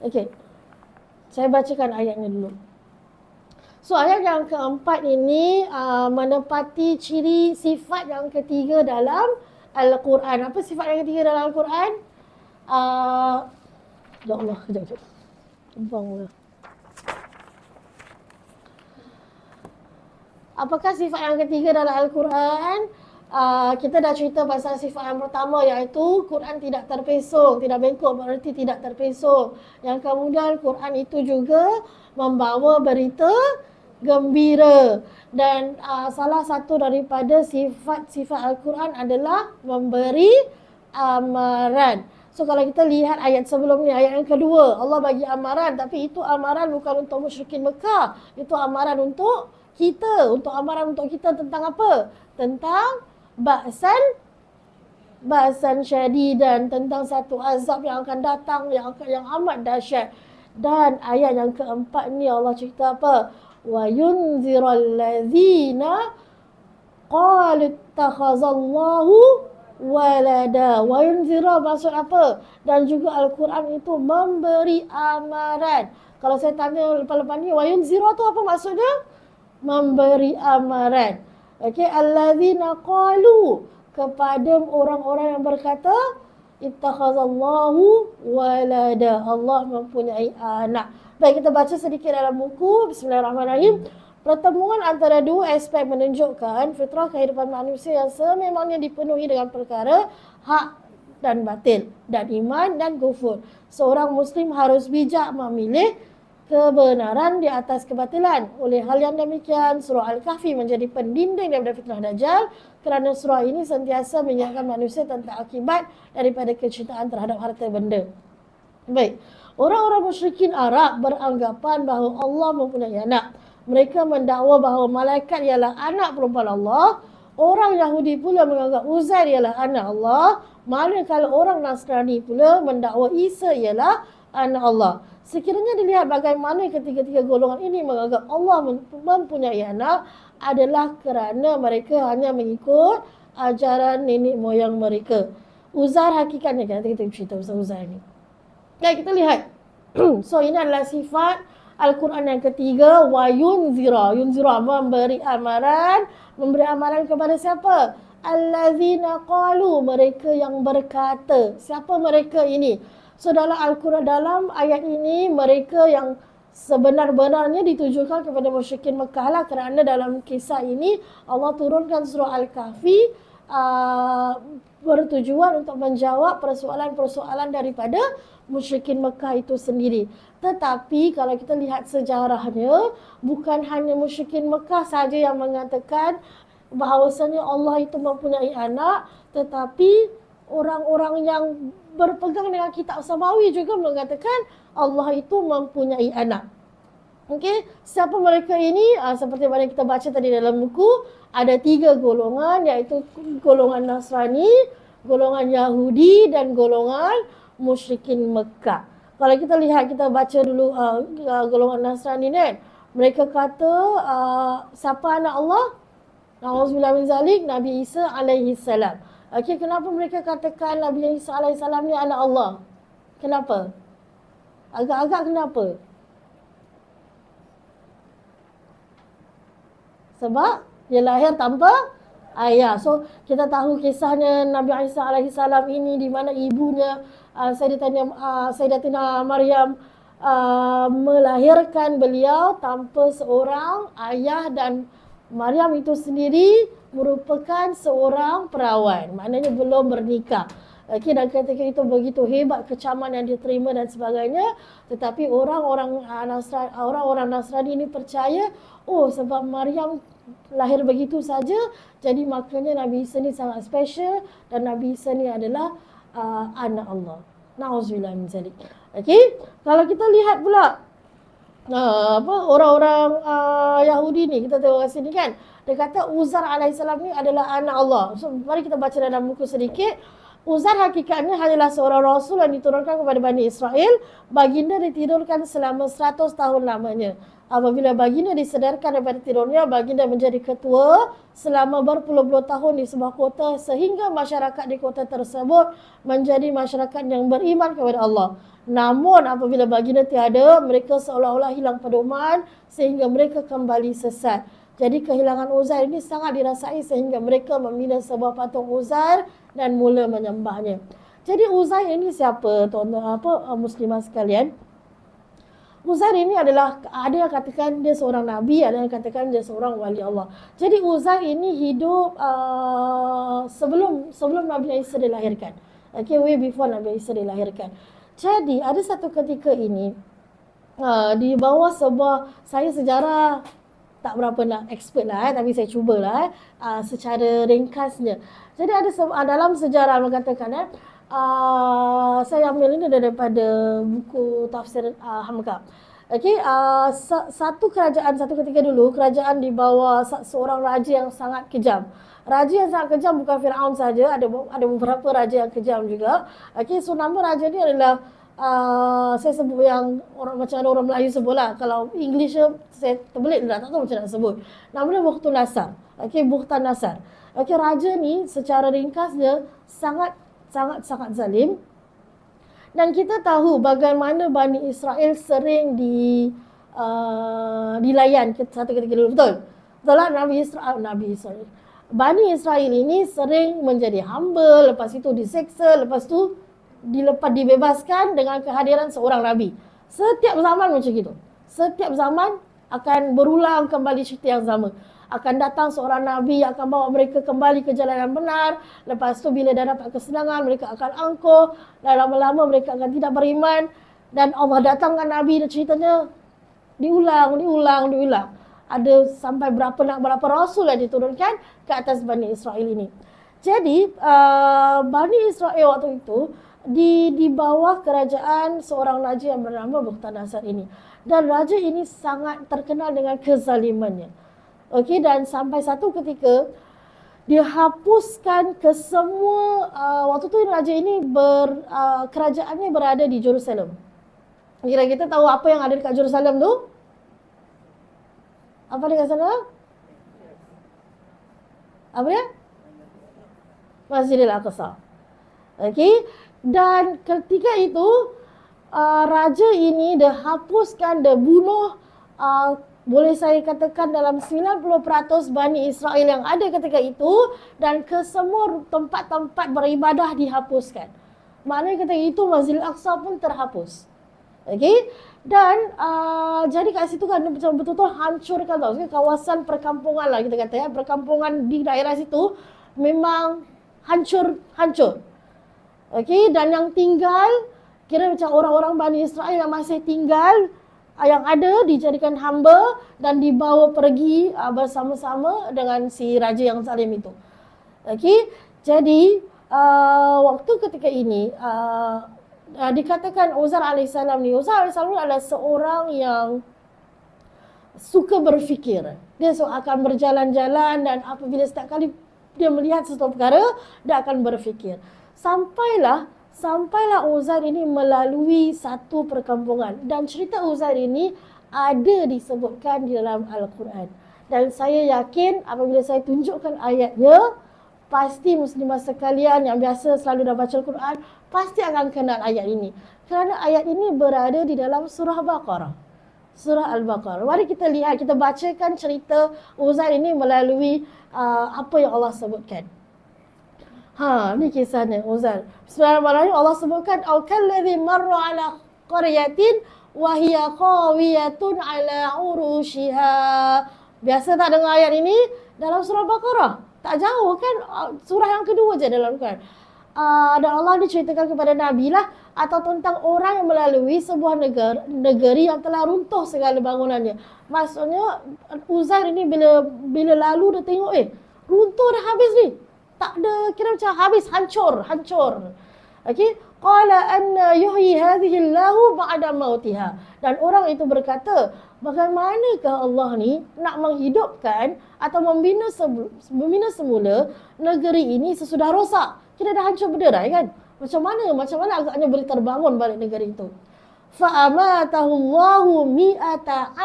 Okey. Saya bacakan ayatnya dulu. So ayat yang keempat ini menepati ciri sifat yang ketiga dalam Al-Quran. Apa sifat yang ketiga dalam Al-Quran? Ya Allah, kejap. Buang. Apakah sifat yang ketiga dalam Al-Quran? Kita dah cerita pasal sifat yang pertama, iaitu Quran tidak terpesong, tidak bengkok, berarti tidak terpesong. Yang kemudian Quran itu juga membawa berita gembira, dan salah satu daripada sifat-sifat Al-Quran adalah memberi amaran. So kalau kita lihat ayat sebelum ni, ayat yang kedua, Allah bagi amaran, tapi itu amaran bukan untuk musyrikin Mekah, itu amaran untuk kita, untuk amaran untuk kita tentang apa? Tentang ba'san syadidan, tentang satu azab yang akan datang yang amat dahsyat. Dan ayat yang keempat ni Allah cerita apa? Wa yunziral ladzina qalu ittakhazallahu walada. Wa yunzira maksud apa? Dan juga Al-Quran itu memberi amaran. Kalau saya tanya lepas-lepas ni, wa yunzira tu apa maksudnya? Memberi amaran. Okey, alladzina qalu, kepada orang-orang yang berkata ittakhazallahu walada, Allah mempunyai anak. Baik, kita baca sedikit dalam buku. Bismillahirrahmanirrahim. Pertemuan antara dua aspek menunjukkan fitrah kehidupan manusia yang sememangnya dipenuhi dengan perkara hak dan batil, dan iman dan kufur. Seorang Muslim harus bijak memilih kebenaran di atas kebatilan. Oleh hal yang demikian, surah Al-Kahfi menjadi pendinding daripada fitnah Dajjal, kerana surah ini sentiasa mengingatkan manusia tentang akibat daripada kecintaan terhadap harta benda. Baik, orang-orang musyrikin Arab beranggapan bahawa Allah mempunyai anak. Mereka mendakwa bahawa malaikat ialah anak perempuan Allah. Orang Yahudi pula menganggap Uzair ialah anak Allah. Manakala orang Nasrani pula mendakwa Isa ialah anak Allah. Sekiranya dilihat bagaimana ketiga-tiga golongan ini menganggap Allah mempunyai anak, adalah kerana mereka hanya mengikut ajaran nenek moyang mereka. Uzair hakikatnya, nanti kita cerita pasal Uzair ni. Baik, kita lihat. So ini adalah sifat Al-Quran yang ketiga, wa yunzira. Yunzira, memberi amaran. Memberi amaran kepada siapa? Allazina qalu, mereka yang berkata. Siapa mereka ini? So dalam Al-Quran, dalam ayat ini, mereka yang sebenar-benarnya ditujukan kepada musyrikin Mekah lah, kerana dalam kisah ini Allah turunkan surah Al-Kahfi bertujuan untuk menjawab persoalan-persoalan daripada musyrikin Mekah itu sendiri. Tetapi kalau kita lihat sejarahnya, bukan hanya musyrikin Mekah saja yang mengatakan bahawasanya Allah itu mempunyai anak, tetapi orang-orang yang berpegang dengan kitab Samawi juga mengatakan Allah itu mempunyai anak. Okey, siapa mereka ini? Seperti mana kita baca tadi dalam buku, ada 3 golongan, iaitu golongan Nasrani, golongan Yahudi dan golongan musyrikin Mekah. Kalau kita lihat, kita baca dulu golongan Nasrani ni kan. Mereka kata siapa anak Allah? Na'udzubillah min zalik, Nabi Isa alaihi salam. Okey, kenapa mereka katakan Nabi Isa alaihi salam ni anak Allah? Kenapa? Agak-agak kenapa? Sebab dia lahir tanpa ayah. So kita tahu kisahnya Nabi Isa alaihi salam ini, di mana ibunya Sayyidatina Maryam melahirkan beliau tanpa seorang ayah, dan Maryam itu sendiri merupakan seorang perawan, maknanya belum bernikah. Okey, dan ketika itu begitu hebat kecaman yang diterima dan sebagainya, tetapi orang-orang Nasrani ini percaya, oh sebab Maryam lahir begitu saja, jadi maknanya Nabi Isa ni sangat special, dan Nabi Isa ni adalah anak Allah. Na'udzubillah min zalik. Okey, kalau kita lihat pula orang-orang Yahudi ni, kita tengok kat sini kan, dia kata Uzair alaihissalam ni adalah anak Allah. So mari kita baca dalam buku sedikit. Uzair hakikatnya hanyalah seorang rasul yang diturunkan kepada Bani Israel. Baginda ditidurkan selama 100 tahun lamanya. Apabila baginda disedarkan daripada tidurnya, baginda menjadi ketua selama berpuluh-puluh tahun di sebuah kota sehingga masyarakat di kota tersebut menjadi masyarakat yang beriman kepada Allah. Namun apabila baginda tiada, mereka seolah-olah hilang pedoman sehingga mereka kembali sesat. Jadi kehilangan Uzair ini sangat dirasai sehingga mereka membina sebuah patung Uzair dan mula menyembahnya. Jadi Uzair ini siapa, tuan-tuan muslimah sekalian? Uzair ini adalah, ada yang katakan dia seorang nabi, ada yang katakan dia seorang wali Allah. Jadi Uzair ini hidup sebelum Nabi Isa dilahirkan. Okay, way before Nabi Isa dilahirkan. Jadi ada satu ketika ini di bawah sebuah, saya sejarah tak berapa nak expert lah tapi saya cubalah secara ringkasnya. Jadi ada dalam sejarah mengatakan saya ambil ini daripada buku tafsir Hamka. Okey, satu kerajaan, satu ketika dulu kerajaan di bawah seorang raja yang sangat kejam. Raja yang sangat kejam bukan Firaun saja, ada beberapa raja yang kejam juga. Okey, so nama raja ni adalah saya sebut yang orang macam ada orang Melayu sebut lah. Kalau English saya terbelit dah, tak tahu macam nak sebut. Nama dia Bukhtan Nasar. Okey, Bukhtan Nasar. Okey, raja ni secara ringkas dia sangat zalim. Dan kita tahu bagaimana Bani Israel sering dilayan satu ketika dulu. Betul? Betul lah, Nabi Israel. Bani Israel ini sering menjadi hamba, lepas itu diseksa, lepas itu dibebaskan dengan kehadiran seorang Nabi. Setiap zaman macam itu. Setiap zaman akan berulang kembali cerita yang sama. Akan datang seorang Nabi yang akan bawa mereka kembali ke jalan yang benar. Lepas tu bila dah dapat kesenangan, mereka akan angkuh. Dan lama-lama mereka akan tidak beriman. Dan Allah datangkan Nabi dan ceritanya diulang. Ada sampai berapa rasul yang diturunkan ke atas Bani Israel ini. Jadi Bani Israel waktu itu di bawah kerajaan seorang raja yang bernama Bukhtan Nasar ini. Dan raja ini sangat terkenal dengan kezalimannya. Okey, dan sampai satu ketika dia hapuskan ke semua waktu tu raja ini kerajaannya berada di Jerusalem. Kira kita tahu apa yang ada dekat Jerusalem tu? Apa dekat sana? Apa dia? Masjidil Aqsa. Okey, dan ketika itu raja ini dia hapuskan, dia bunuh boleh saya katakan dalam 90% Bani Israel yang ada ketika itu, dan ke semua tempat-tempat beribadah dihapuskan. Maknanya ketika itu Masjidil Aqsa pun terhapus. Okey, dan jadi kat situ kan betul-betul hancurkan tau. Kawasan perkampungan lah kita kata ya, perkampungan di daerah situ memang hancur. Okey, dan yang tinggal kira macam orang-orang Bani Israel yang masih tinggal, yang ada dijadikan hamba dan dibawa pergi bersama-sama dengan si raja yang zalim itu. Okey, jadi waktu ketika ini dikatakan Uzair alaihissalam ni, Uzair alaihissalam adalah seorang yang suka berfikir. Dia akan berjalan-jalan dan apabila setiap kali dia melihat sesuatu perkara, dia akan berfikir. Sampailah Uzair ini melalui satu perkampungan, dan cerita Uzair ini ada disebutkan di dalam Al-Quran. Dan saya yakin apabila saya tunjukkan ayatnya, pasti muslimah sekalian yang biasa selalu dah baca Al-Quran pasti akan kenal ayat ini. Kerana ayat ini berada di dalam surah Baqarah. Surah Al-Baqarah. Mari kita lihat, kita bacakan cerita Uzair ini melalui apa yang Allah sebutkan. Ni kisahnya Uzair. Bismillahirrahmanirrahim. Allah sebutkan au kalladzi marra ala qaryatin wa hiya qawiyatun ala urushiha. Biasa tak dengar ayat ini dalam surah Baqarah? Tak jauh kan, surah yang kedua je dalam Quran. Dan Allah diceritakan kepada Nabi lah atau tentang orang yang melalui sebuah negeri yang telah runtuh segala bangunannya. Maksudnya Uzair ini bila lalu dia tengok runtuh dah habis ni. Tak ada, kira macam habis, hancur. Okey, qala anna yuhyi hadhihi Allahu ba'da mautiha. Dan orang itu berkata, bagaimanakah Allah ni nak menghidupkan atau membina semula negeri ini sesudah rosak? kira dah hancur berderai kan. Macam mana agaknya boleh terbangun balik negeri itu. Fa'amatahu Allahu mi'ata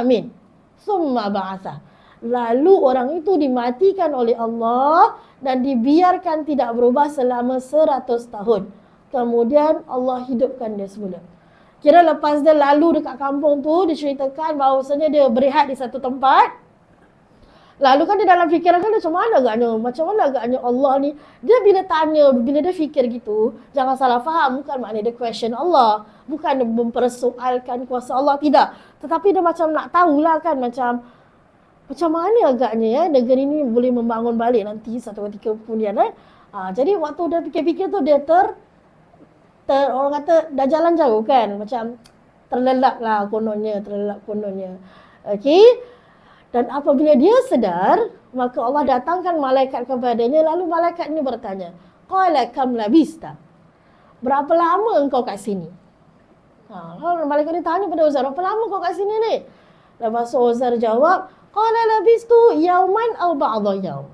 amin summa ba'athah. Lalu orang itu dimatikan oleh Allah dan dibiarkan tidak berubah selama 100 tahun. Kemudian Allah hidupkan dia semula. Kira lepas dia lalu dekat kampung tu, diceritakan bahawasanya dia berehat di satu tempat. Lalu kan dia dalam fikiran kan macam mana agaknya Allah ni. Dia bila dia fikir gitu, jangan salah faham, bukan maknanya dia question Allah, bukan dia mempersoalkan kuasa Allah, tidak. Tetapi dia macam nak tahulah kan, macam mana agaknya ya negeri ni boleh membangun balik nanti satu ketika kemudian. Jadi waktu dia fikir-fikir tu dia orang kata dah jalan jauh kan, macam terlelap kononnya. Okey. Dan apabila dia sedar, maka Allah datangkan malaikat kepadanya, lalu malaikat ini bertanya, qala kam labista? Berapa lama engkau kat sini? Malaikat ni tanya pada Uzair, berapa lama kau kat sini ni? Lepas Uzair jawab, qala labistu yauman aw ba'dha yaum.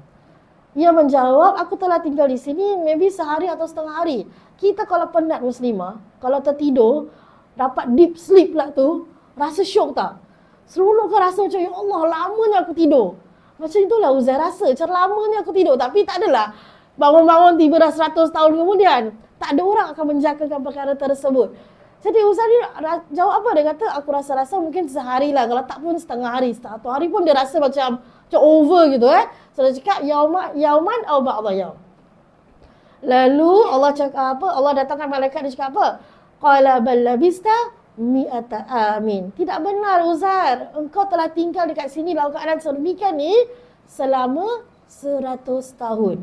Ia menjawab, aku telah tinggal di sini maybe sehari atau setengah hari. Kita kalau penat muslimah, kalau tertidur, dapat deep sleep lah tu, rasa syok tak? Seronok ke rasa macam, ya Allah, lamanya aku tidur. Macam itulah Uzair rasa, macam lamanya aku tidur. Tapi tak adalah bangun-bangun tiba dah 100 tahun kemudian. Tak ada orang akan menjagakan perkara tersebut. Jadi Uzair ni jawab apa? Dia kata, aku rasa-rasa mungkin sehari lah. Kalau tak pun setengah hari. Satu hari pun dia rasa macam over gitu So dia cakap, yauman aw ba'dha yaum. Lalu Allah cakap apa? Allah datangkan malaikat, dia cakap apa? Qala bal labista mi'ata amin. Tidak benar Uzair, engkau telah tinggal dekat sini dalam keadaan sedemikian ni selama 100 tahun.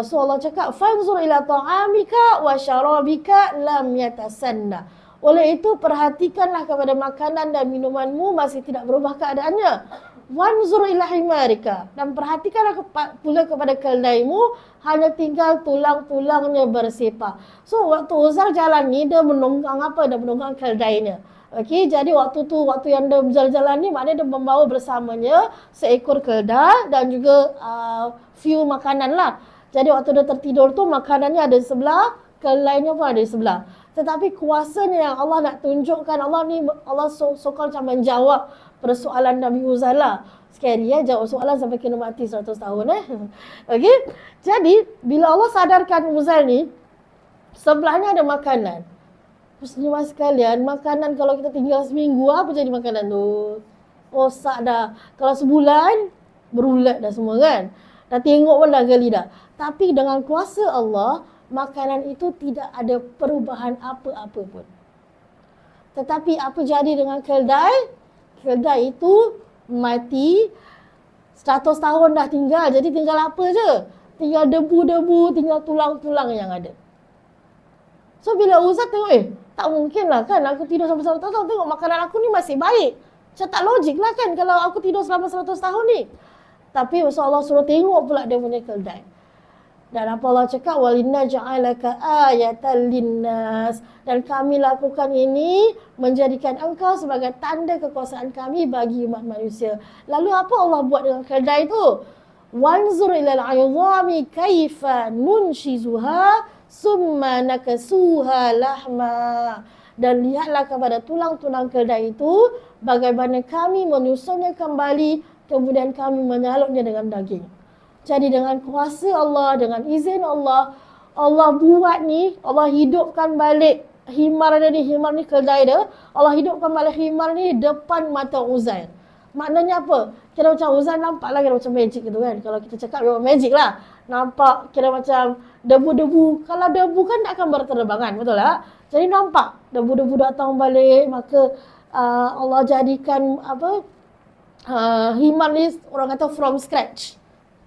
So Allah cakap, fanzur ila ta'amika wa syarabika lam yatasanna. Oleh itu perhatikanlah kepada makanan dan minumanmu masih tidak berubah keadaannya. Wanzur ila himarika, dan perhatikanlah pula kepada keldaimu, hanya tinggal tulang-tulangnya bersepah. So waktu Uzair jalan ni dia menunggang apa? Dia menunggang keldainya. Okey, jadi waktu yang dia berjalan-jalan ni maknanya dia membawa bersamanya seekor keldai dan juga few makanan lah. Jadi waktu dia tertidur tu makanannya ada di sebelah, keldainya pun ada di sebelah. Tetapi kuasanya yang Allah nak tunjukkan, Allah so-called macam menjawab persoalan Nabi Uzair lah. Scary jawab soalan sampai kena mati 100 tahun Okey. Jadi bila Allah sadarkan Uzair ni, sebelahnya ada makanan. Muslimah sekalian, makanan kalau kita tinggal seminggu, apa jadi makanan tu? Rosak dah. Kalau sebulan, berulat dah semua kan. Dah tengok pun dah gali dah. Tapi dengan kuasa Allah, makanan itu tidak ada perubahan apa-apa pun. Tetapi apa jadi dengan keldai? Keldai itu mati, 100 tahun dah tinggal. Jadi tinggal apa je? Tinggal debu-debu, tinggal tulang-tulang yang ada. So bila Uzair tengok, tak mungkin lah kan aku tidur sampai 100 tahun, tengok makanan aku ni masih baik. Macam tak logik lah kan kalau aku tidur selama 100 tahun ni. Tapi Allah suruh tengok pula dia punya keldai. Dan apa Allah cakap, walinna ja'alaka ayatan linnas, dan kami lakukan ini menjadikan engkau sebagai tanda kekuasaan kami bagi umat manusia. Lalu apa Allah buat dengan keldai tu? Wanzur ilal 'idhami kaifa nunshizuha summa nakasuha lahma. Dan lihatlah kepada tulang-tulang keldai itu, bagaimana kami menyusunnya kembali, kemudian kami menyalutnya dengan daging. Jadi dengan kuasa Allah, dengan izin Allah, Allah buat ni, Allah hidupkan balik himar ni keldai dia. Allah hidupkan balik himar ni depan mata Uzair. Maknanya apa? Kira macam Uzair nampak lah kira macam magic gitu kan. Kalau kita cakap memang magic lah. Nampak kira macam debu-debu. Kalau debu kan tak akan berterbangan, betul tak? Jadi nampak debu-debu datang balik, maka Allah jadikan himar ni orang kata from scratch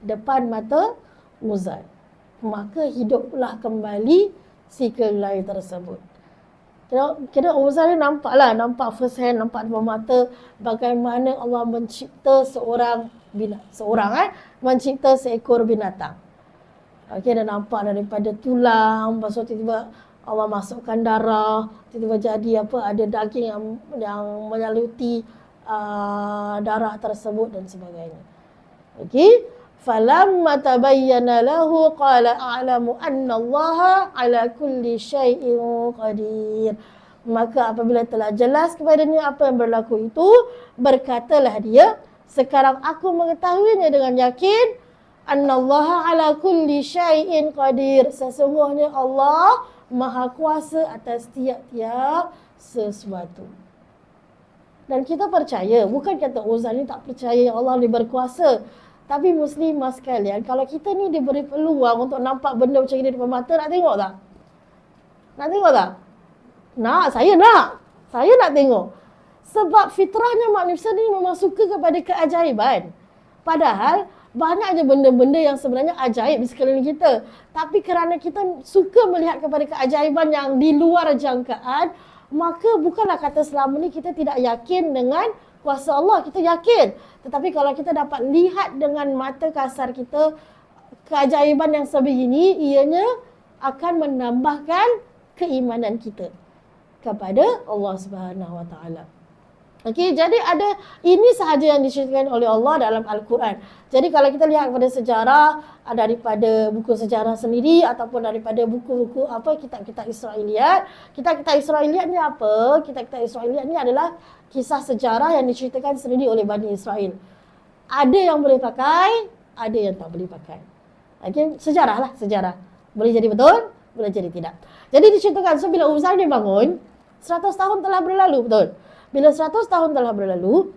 depan mata Uzair. Maka hiduplah kembali si keldai tersebut. Kira Uzair ni nampak first hand, nampak depan mata bagaimana Allah mencipta mencipta seekor binatang. Okey, dia nampak daripada tulang, lepas tu tiba-tiba Allah masukkan darah, tiba-tiba jadi ada daging yang menyaluti darah tersebut dan sebagainya. Okey. Falamma tabayyana lahu qala a'lamu anna Allaha ala kulli syai'in qadir. Maka apabila telah jelas kepadanya apa yang berlaku itu, berkatalah dia, sekarang aku mengetahuinya dengan yakin, annallaha ala kulli syai'in qadir. Sesungguhnya Allah Maha Kuasa atas tiap-tiap sesuatu. Dan kita percaya, bukan kata Uzair ni tak percaya Allah ni berkuasa. Tapi muslimah sekalian, kalau kita ni diberi peluang untuk nampak benda macam ni depan mata, nak tengok tak? Nak tengok tak? Nak, saya nak. Saya nak tengok. Sebab fitrahnya manusia ni memang suka kepada keajaiban. Padahal banyak je benda-benda yang sebenarnya ajaib di sekeliling kita. Tapi kerana kita suka melihat kepada keajaiban yang di luar jangkaan, maka bukanlah kata selama ni kita tidak yakin dengan kuasa Allah. Kita yakin. Tetapi kalau kita dapat lihat dengan mata kasar kita keajaiban yang sebegini, ianya akan menambahkan keimanan kita kepada Allah Subhanahu Wa Taala. Okey, jadi ada ini sahaja yang diceritakan oleh Allah dalam Al-Quran. Jadi kalau kita lihat pada sejarah, daripada buku sejarah sendiri ataupun daripada buku-buku kitab-kitab Israiliyat. Kitab-kitab Israiliyat ni apa? Kitab-kitab Israiliyat ni adalah kisah sejarah yang diceritakan sendiri oleh Bani Israel. Ada yang boleh pakai, ada yang tak boleh pakai. Okey, sejarah lah, sejarah. Boleh jadi betul, boleh jadi tidak. Jadi diceritakan, so bila Uzair dibangun, 100 tahun telah berlalu, betul? Bila 100 tahun telah berlalu,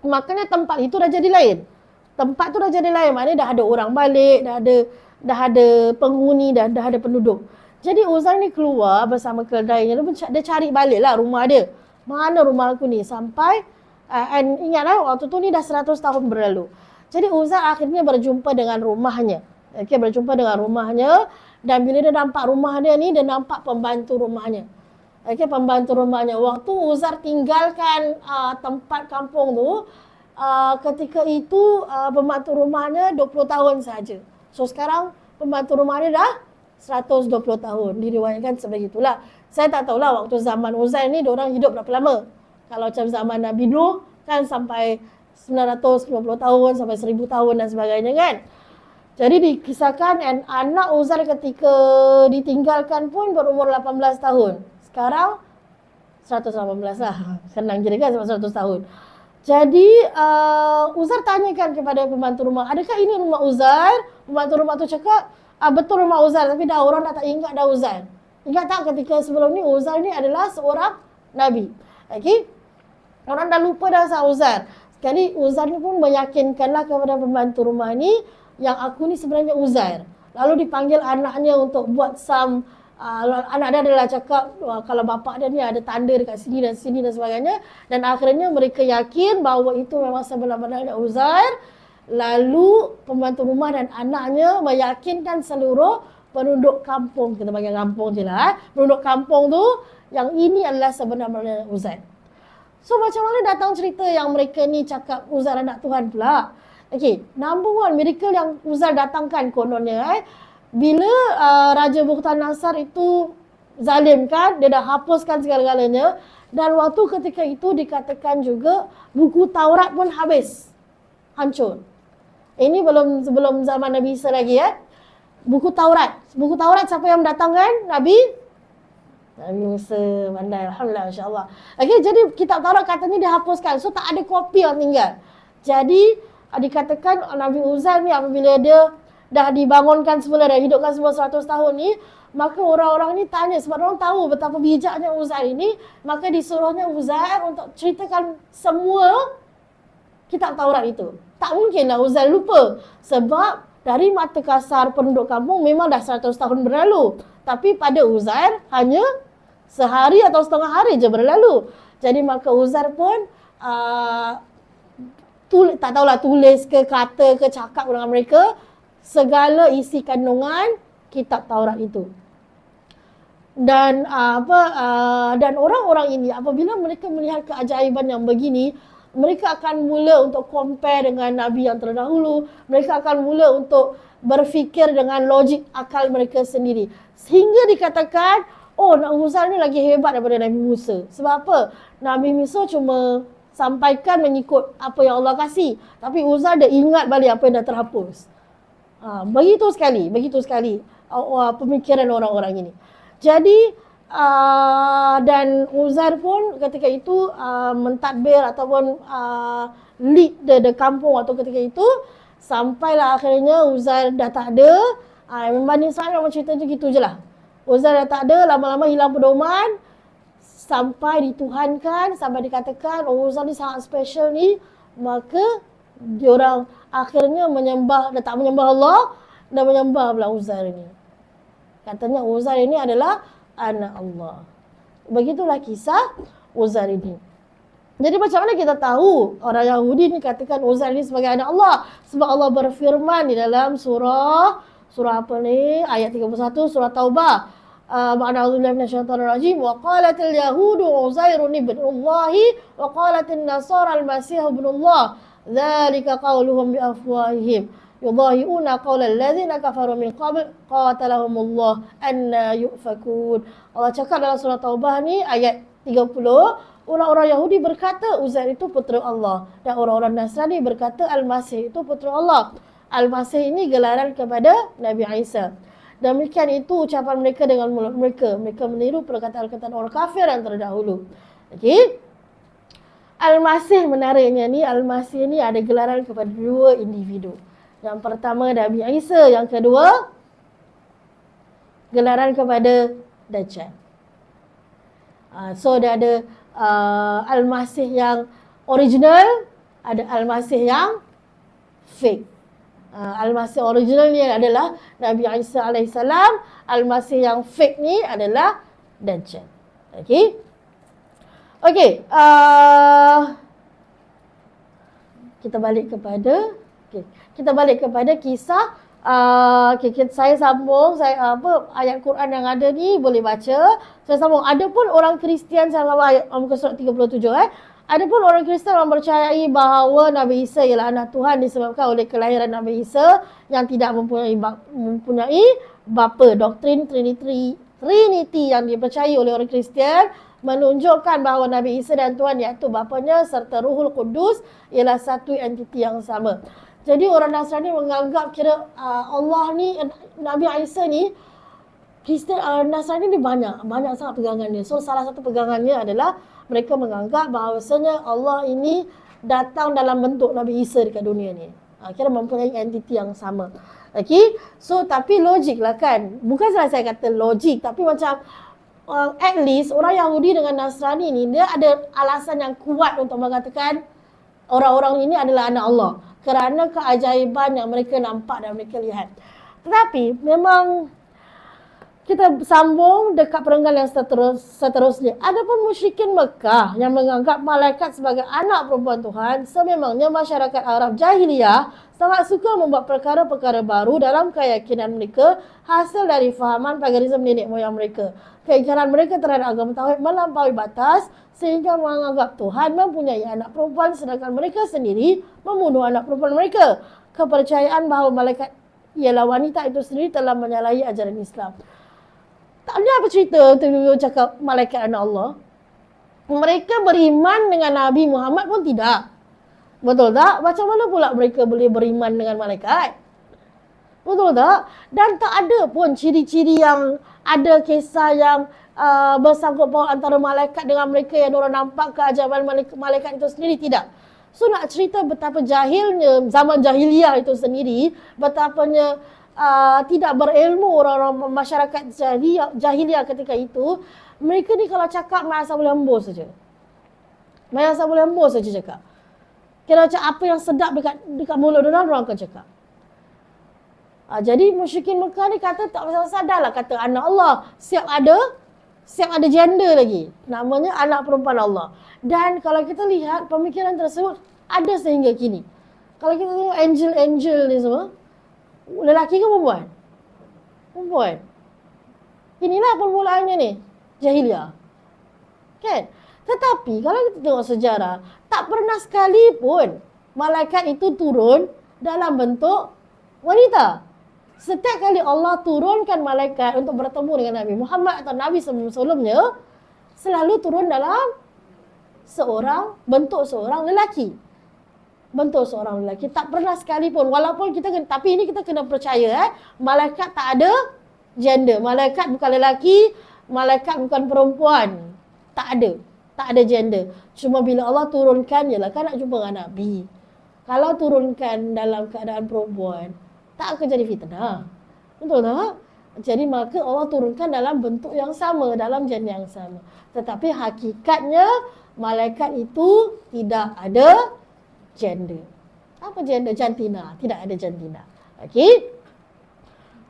maknanya tempat itu dah jadi lain. Tempat tu dah jadi lain, maknanya dah ada orang balik, dah ada penghuni, dah ada penduduk. Jadi Uzair ni keluar bersama keledainya, dia cari balik lah rumah dia. Mana rumah aku ni? Sampai, ingatlah waktu tu ni dah 100 tahun berlalu. Jadi Uzair akhirnya berjumpa dengan rumahnya. Okey, berjumpa dengan rumahnya, dan bila dia nampak rumah dia ni, dia nampak pembantu rumahnya. Okey, pembantu rumahnya. Waktu Uzair tinggalkan tempat kampung tu, ketika itu pembantu rumahnya 20 tahun saja. So sekarang pembantu rumahnya dah 120 tahun. Diriwayatkan sebegitulah. Saya tak tahulah waktu zaman Uzair ni diorang hidup berapa lama. Kalau macam zaman Nabi Nuh kan sampai 950 tahun sampai 1000 tahun dan sebagainya kan. Jadi dikisahkan anak Uzair ketika ditinggalkan pun berumur 18 tahun. Sekarang 118 lah. Senang kira kan sebab 100 tahun. Jadi Uzair tanyakan kepada pembantu rumah, adakah ini rumah Uzair? Pembantu rumah tu cakap, betul rumah Uzair, tapi dah orang dah tak ingat dah Uzair. Ingat tak ketika sebelum ni Uzair ni adalah seorang Nabi. Okey? Orang dah lupa dah asal Uzair. Sekali Uzair ni pun meyakinkanlah kepada pembantu rumah ni yang aku ni sebenarnya Uzair. Lalu dipanggil anaknya untuk buat anak dia adalah cakap kalau bapak dia ni ada tanda dekat sini dan sini dan sebagainya. Dan akhirnya mereka yakin bahawa itu memang sebenar-benarnya Uzair. Lalu pembantu rumah dan anaknya meyakinkan seluruh penduduk kampung, kita panggil kampung je lah, penduduk kampung tu yang ini adalah sebenar-benarnya Uzair. So macam mana datang cerita yang mereka ni cakap Uzair anak Tuhan pula? Okey, number one miracle yang Uzair datangkan kononnya bila Raja Bukhtanasar itu zalim kan, dia dah hapuskan segala-galanya, dan waktu ketika itu dikatakan juga buku Taurat pun habis, hancur. Ini sebelum zaman Nabi Isa lagi Buku Taurat siapa yang mendatangkan? Nabi Musa, pandai, alhamdulillah, insya-Allah. Okey, jadi kitab Taurat katanya dihapuskan, so tak ada kopi yang tinggal. Jadi dikatakan Nabi Uzair ni apabila dia dah dibangunkan semula dan hidupkan semua 100 tahun ni, maka orang-orang ni tanya sebab orang tahu betapa bijaknya Uzair ini, maka disuruhnya Uzair untuk ceritakan semua kitab Taurat itu. Tak mungkinlah Uzair lupa sebab dari mata kasar penduduk kampung memang dah 100 tahun berlalu. Tapi pada Uzair hanya sehari atau setengah hari je berlalu. Jadi maka Uzair pun tak tahulah tulis ke kata ke cakap dengan mereka segala isi kandungan kitab Taurat itu. Dan dan orang-orang ini apabila mereka melihat keajaiban yang begini, mereka akan mula untuk compare dengan Nabi yang terdahulu. Mereka akan mula untuk berfikir dengan logik akal mereka sendiri. Sehingga dikatakan, oh Uzair ni lagi hebat daripada Nabi Musa. Sebab apa? Nabi Musa cuma sampaikan mengikut apa yang Allah kasih. Tapi Uzair dia ingat balik apa yang dah terhapus. Begitu sekali pemikiran orang-orang ini. Jadi dan Uzair pun ketika itu mentadbir ataupun lead the kampung waktu ketika itu, sampailah akhirnya Uzair dah tak ada. Membanding Sa'ad memang cerita gitu je lah. Uzair dah tak ada, lama-lama hilang pedoman, sampai dituhankan, sampai dikatakan Uzair ni sangat special ni, maka diorang akhirnya menyembah, dah tak menyembah Allah, dan menyembah pula Uzair ni. Katanya Uzair ini adalah anak Allah. Begitulah kisah Uzair ini. Jadi macam mana kita tahu orang Yahudi ni katakan Uzair ini sebagai anak Allah? Sebab Allah berfirman di dalam surah apa ni? Ayat 31 surah Taubah. Ma'na'udzubillahi minasyaitonirrajim. Wa qalatil yahudu Uzairun ibnullahi wa qalatin nasara al-masih ibnullah. Dzalika qauluhum bi afwahihim. Yudahi'una qawla alladhina kafaru min qabl qatalahumullah anna yufakun. Allah cakap dalam surah Taubah ni ayat 30, orang-orang Yahudi berkata Uzair itu putera Allah, dan orang-orang Nasrani berkata Al-Masih itu putera Allah. Al-Masih ini gelaran kepada Nabi Isa. Demikian itu ucapan mereka dengan mulut mereka. Mereka meniru perkataan-perkataan orang kafir yang terdahulu. Okey. Al-Masih menariknya ni, Al-Masih ni ada gelaran kepada dua individu. Yang pertama Nabi Isa, yang kedua gelaran kepada Dajjal. So dia ada Al-Masih yang original, ada Al-Masih yang fake. Al-Masih original ni adalah Nabi Isa alaihissalam, Al-Masih yang fake ni adalah Dajjal. Okey. Kita balik kepada kisah. Saya sambung, ayat Quran yang ada ni boleh baca. Saya sambung. Ada pun orang Kristian, saya sambung ayat muka surat 37 Ada pun orang Kristian yang mempercayai bahawa Nabi Isa ialah anak Tuhan disebabkan oleh kelahiran Nabi Isa yang tidak mempunyai bapa. Doktrin Trinity yang dipercayai oleh orang Kristian menunjukkan bahawa Nabi Isa dan Tuhan iaitu bapanya serta Ruhul Kudus ialah satu entiti yang sama. Jadi orang Nasrani menganggap kira Allah ni, Nabi Isa ni, Kristian Nasrani ni banyak sangat pegangan dia. So salah satu pegangannya adalah mereka menganggap bahawasanya Allah ini datang dalam bentuk Nabi Isa dekat dunia ni. Kira mempunyai entiti yang sama. Okay? So tapi logik lah kan. Bukan salah saya kata logik, tapi macam at least orang Yahudi dengan Nasrani ni dia ada alasan yang kuat untuk mengatakan orang-orang ini adalah anak Allah. Kerana keajaiban yang mereka nampak dan mereka lihat. Tetapi memang kita sambung dekat perenggan yang seterusnya. Adapun musyrikin Mekah yang menganggap malaikat sebagai anak perempuan Tuhan, sememangnya masyarakat Arab jahiliyah sangat suka membuat perkara-perkara baru dalam keyakinan mereka hasil dari fahaman paganisme nenek moyang mereka. Keingkaran mereka terhadap agama tauhid melampaui batas sehingga menganggap Tuhan mempunyai anak perempuan sedangkan mereka sendiri membunuh anak perempuan mereka. Kepercayaan bahawa malaikat ialah wanita itu sendiri telah menyalahi ajaran Islam. Tak ada apa cerita tu cakap malaikat anak Allah. Mereka beriman dengan Nabi Muhammad pun tidak. Betul tak? Macam mana pula mereka boleh beriman dengan malaikat? Betul tak? Dan tak ada pun ciri-ciri yang ada kisah yang bersangkut paut antara malaikat dengan mereka yang orang nampak keajaiban malaikat itu sendiri, tidak. So nak cerita betapa jahilnya zaman jahiliyah itu sendiri, betapanya tidak berilmu orang-orang masyarakat jahiliyah ketika itu. Mereka ni kalau cakap main asal boleh hembus saja. Main asal boleh hembus saja cakap. Kira macam apa yang sedap dekat mulut orang akan cakap. Jadi musyrikin Mekah ni kata tak sadar lah kata anak Allah. Siap ada gender lagi. Namanya anak perempuan Allah. Dan kalau kita lihat pemikiran tersebut ada sehingga kini. Kalau kita tengok angel ni semua, lelaki ke perempuan? Perempuan. Inilah permulaannya ni. Jahiliyah. Kan? Tetapi kalau kita tengok sejarah, tak pernah sekali pun malaikat itu turun dalam bentuk wanita. Setiap kali Allah turunkan malaikat untuk bertemu dengan Nabi Muhammad atau Nabi sebelum-sebelumnya, selalu turun dalam bentuk seorang lelaki. Bentuk seorang lelaki. Tak pernah sekalipun, walaupun kita tapi ini kita kena percaya, malaikat tak ada gender. Malaikat bukan lelaki, malaikat bukan perempuan. Tak ada gender. Cuma bila Allah turunkan, ialah kan nak jumpa dengan Nabi. Kalau turunkan dalam keadaan perempuan, tak akan jadi fitnah. Betul tak? Jadi maka Allah turunkan dalam bentuk yang sama, dalam gender yang sama. Tetapi hakikatnya malaikat itu tidak ada gender. Apa gender? Jantina. Tidak ada jantina. Okey.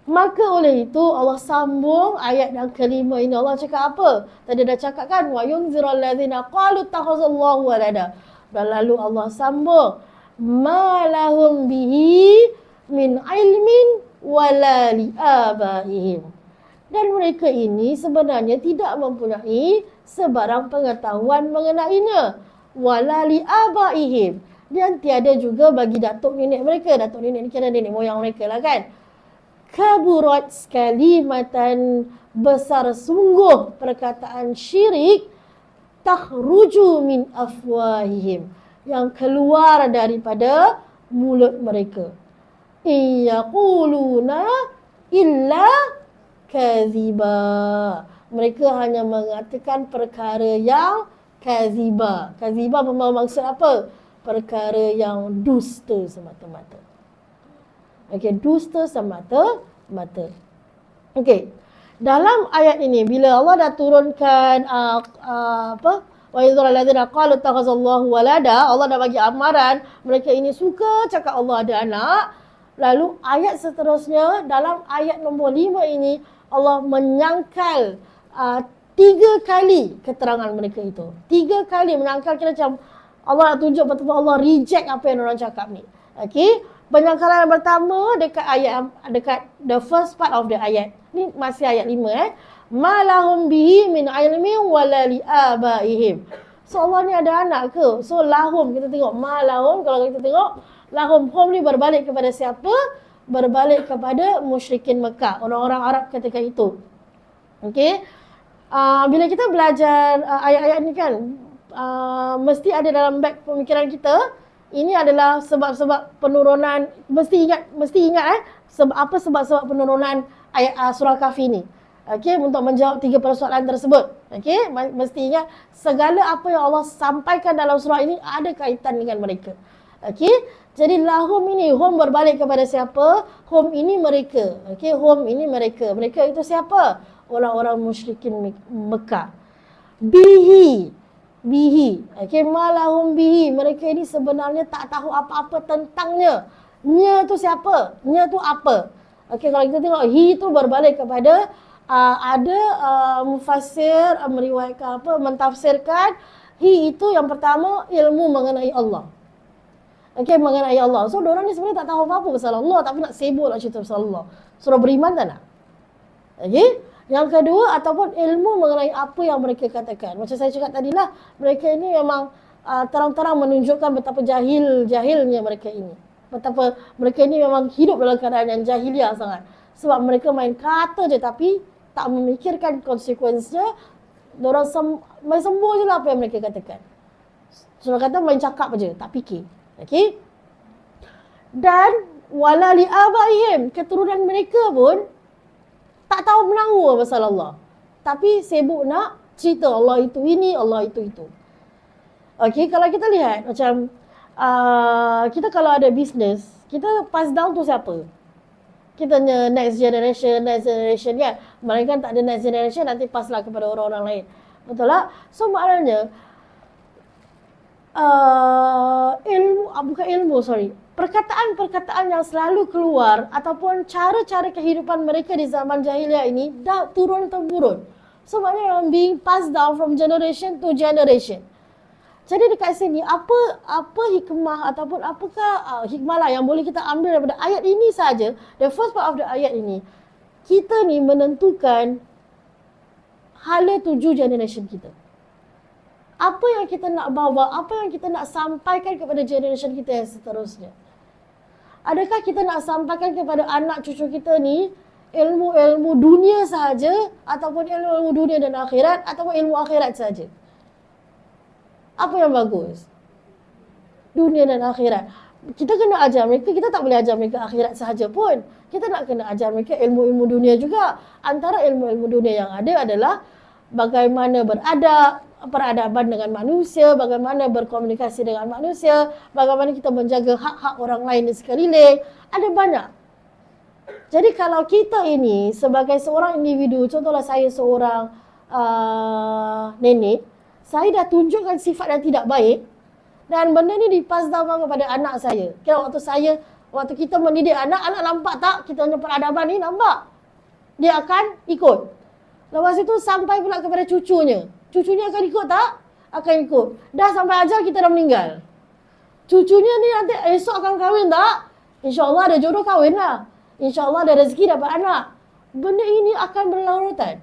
Maka oleh itu Allah sambung ayat yang kelima ini. Allah cakap apa? Tadi dah cakap kan, wa yunzirul ladzina qalu takhazallahu walada. Dan lalu Allah sambung, ma lahum bihi min ilmin wala li abaihim. Dan mereka ini sebenarnya tidak mempunyai sebarang pengetahuan mengenainya, wala li abaihim. Dan tiada juga bagi datuk nenek mereka. Datuk nenek ni kira nenek moyang mereka lah kan. Kaburat kalimatan, besar sungguh perkataan syirik, takhruju min afwahihim, yang keluar daripada mulut mereka. Iyaquluna illa kaziba. Mereka hanya mengatakan perkara yang kaziba. Kaziba membawa maksud apa? Perkara yang dusta semata-mata. Okey, dusta semata-mata. Okey. Dalam ayat ini bila Allah dah turunkan wa yadhurul ladzina qalu takhazallahu walada, Allah dah bagi amaran mereka ini suka cakap Allah ada anak. Lalu ayat seterusnya dalam ayat nombor 5 ini Allah menyangkal 3 kali keterangan mereka itu. 3 kali menyangkal, kira macam Allah nak tunjuk betul-betul Allah reject apa yang orang cakap ni. Okey. Penyangkalan yang pertama dekat the first part of the ayat. Ni masih ayat 5 Ma lahum bihi min ilmin wala li abaihim. So Allah ni ada anak ke? So lahum, kita tengok ma lahum, kalau kita tengok lahum, hum ni berbalik kepada siapa? Berbalik kepada musyrikin Mekah, orang-orang Arab ketika itu. Okey. Bila kita belajar ayat-ayat ni kan, mesti ada dalam beg pemikiran kita. Ini adalah sebab-sebab penurunan, mesti ingat sebab-sebab penurunan ayat surah Kahfi ni. Okey, untuk menjawab 3 persoalan tersebut. Okey, mesti ingat segala apa yang Allah sampaikan dalam surah ini ada kaitan dengan mereka. Okey, jadi lahum ini, hum berbalik kepada siapa? Hum ini mereka. Okey, hum ini mereka. Mereka itu siapa? Orang-orang musyrikin Mekah. Bihi. Okey, malahum bihi. Mereka ini sebenarnya tak tahu apa-apa tentangnya. Nya tu siapa? Nya tu apa? Okey, kalau kita tengok hi tu berbalik kepada ada mufassir meriwayatkan mentafsirkan hi itu yang pertama ilmu mengenai Allah. Okey, mengenai Allah. So, diorang ni sebenarnya tak tahu apa-apa pasal Allah, tapi nak sibuk nak cerita pasal Allah. Surah beriman tak nak? Okey. Yang kedua, ataupun ilmu mengenai apa yang mereka katakan. Macam saya cakap tadilah, mereka ini memang terang-terang menunjukkan betapa jahilnya mereka ini. Betapa mereka ini memang hidup dalam keadaan yang jahiliah sangat. Sebab mereka main kata je tapi tak memikirkan konsekuensinya. Diorang main sembur je lah apa yang mereka katakan. Surah kata main cakap je, tak fikir. Okey? Dan wala li abaihim, keturunan mereka pun tak tahu menanggu pasal Allah. Tapi sibuk nak cerita Allah itu ini, Allah itu itu. Okey, kalau kita lihat macam kita kalau ada bisnes, kita pass down tu siapa? Kita next generation kan. Mereka tak ada next generation, nanti pass lah kepada orang-orang lain. Betul tak? So maknanya perkataan-perkataan yang selalu keluar ataupun cara-cara kehidupan mereka di zaman jahiliah ini dah turun-temurun. Sebabnya being passed down from generation to generation. Jadi dekat sini apa hikmah ataupun apakah hikmah lah yang boleh kita ambil daripada ayat ini saja, the first part of the ayat ini. Kita ni menentukan hala tuju generation kita. Apa yang kita nak bawa, apa yang kita nak sampaikan kepada generation kita yang seterusnya. Adakah kita nak sampaikan kepada anak cucu kita ni ilmu-ilmu dunia sahaja ataupun ilmu dunia dan akhirat ataupun ilmu akhirat saja? Apa yang bagus? Dunia dan akhirat. Kita kena ajar mereka, kita tak boleh ajar mereka akhirat sahaja pun. Kita nak kena ajar mereka ilmu-ilmu dunia juga. Antara ilmu-ilmu dunia yang ada adalah bagaimana beradab, peradaban dengan manusia, bagaimana berkomunikasi dengan manusia, bagaimana kita menjaga hak-hak orang lain di sekeliling. Ada banyak. Jadi kalau kita ini sebagai seorang individu, contohlah saya seorang nenek, saya dah tunjukkan sifat yang tidak baik dan benda ni dipass down kepada anak saya. Kira waktu kita mendidik anak nampak tak kita punya peradaban ni, nampak? Dia akan ikut. Lepas itu sampai pula kepada cucunya. Cucunya akan ikut tak? Akan ikut. Dah sampai ajal kita dah meninggal. Cucunya ni nanti esok akan kahwin tak? InsyaAllah ada jodoh kahwin lah. InsyaAllah ada rezeki dapat anak. Benda ini akan berlarutan.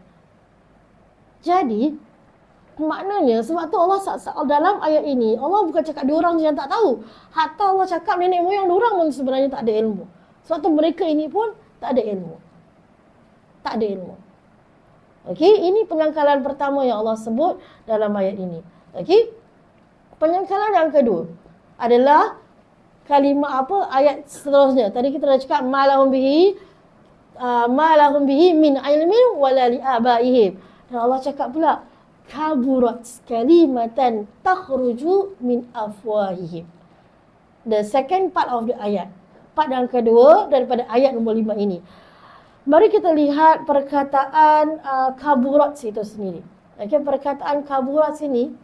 Jadi, maknanya sebab tu Allah dalam ayat ini, Allah bukan cakap diorang yang tak tahu. Hatta Allah cakap nenek moyang diorang pun sebenarnya tak ada ilmu. Sebab tu mereka ini pun tak ada ilmu. Tak ada ilmu. Okey, ini penyangkalan pertama yang Allah sebut dalam ayat ini. Okey. Penyangkalan yang kedua adalah kalimah ayat seterusnya. Tadi kita dah cakap ma lahum bihi min ilmin wala li abaihim. Dan Allah cakap pula kaburat kalimatan takhruju min afwahihim. The second part of the ayat. Part yang kedua daripada ayat nombor 5 ini. Mari kita lihat perkataan kaburat itu sendiri. Okay, perkataan kaburat sini,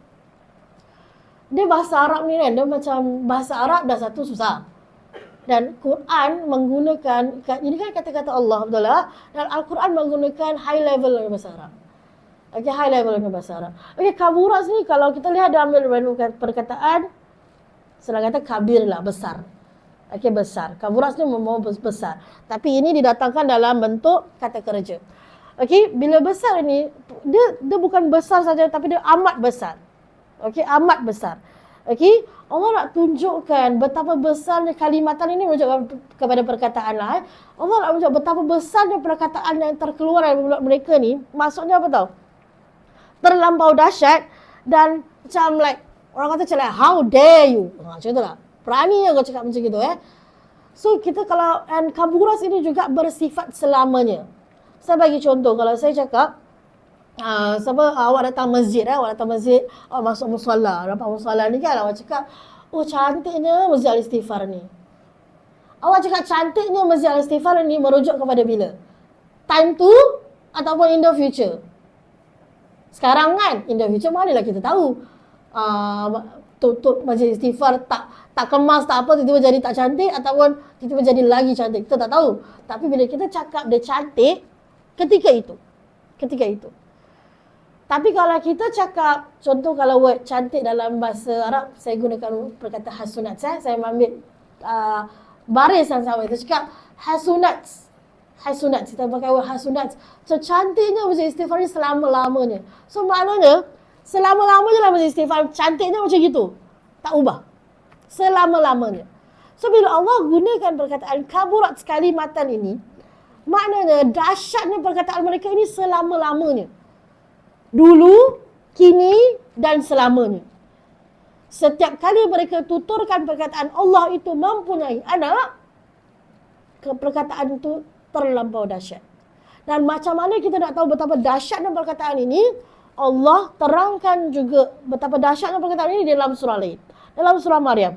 dia bahasa Arab ni kan, dia macam bahasa Arab dah satu susah. Dan Quran menggunakan, ini kan kata-kata Allah, betul lah. Dan Al-Quran menggunakan high level dalam bahasa Arab. Okay, high level dalam bahasa Arab. Okay, kaburat sini kalau kita lihat dia ambil perkataan, senang kata kabir lah, besar. Okay, besar. Kaburat ni mau besar. Tapi ini didatangkan dalam bentuk kata kerja. Okay, bila besar ini, dia bukan besar saja tapi dia amat besar. Okay, amat besar. Okay, Allah nak tunjukkan betapa besarnya kalimatan ini menunjukkan kepada perkataan lah. Allah nak menunjukkan betapa besarnya perkataan yang terkeluar dari mulut mereka ni. Maksudnya apa tau? Terlampau dahsyat dan macam like, orang kata macam like, how dare you? Macam tu lah. Berani kau cakap macam gitu So kita kalau, and kaburas ini juga bersifat selamanya. Saya bagi contoh, kalau saya cakap, awak datang masjid, awak masuk musalla, dapat musalla ni kan, awak cakap, oh cantiknya Masjid Al-Istighfar ni. Awak cakap cantiknya Masjid Al-Istighfar ni merujuk kepada bila? Time tu ataupun in the future? Sekarang kan, in the future manalah kita tahu. Tutup Masjid Istighfar tak kemas, tak apa, tiba-tiba jadi tak cantik ataupun tiba-tiba jadi lagi cantik. Kita tak tahu. Tapi bila kita cakap dia cantik, ketika itu. Tapi kalau kita cakap, contoh kalau word cantik dalam bahasa Arab, saya gunakan perkataan hasunat. Saya ambil baris yang sama. Kita cakap hasunat. Kita pakai word hasunat. So cantiknya Masjid Istighfar ni selama-lamanya. So maknanya, selama-lamanya lah Masjid Istighfar. Cantiknya macam gitu. Tak ubah. Selama-lamanya. So bila Allah gunakan perkataan kaburat kalimatan ini, maknanya dahsyatnya perkataan mereka ini selama-lamanya. Dulu, kini dan selamanya. Setiap kali mereka tuturkan perkataan Allah itu mempunyai anak, perkataan itu terlampau dahsyat. Dan macam mana kita nak tahu betapa dahsyatnya perkataan ini, Allah terangkan juga betapa dahsyatnya perkataan ini dalam surah lain. Dalam surah Maryam.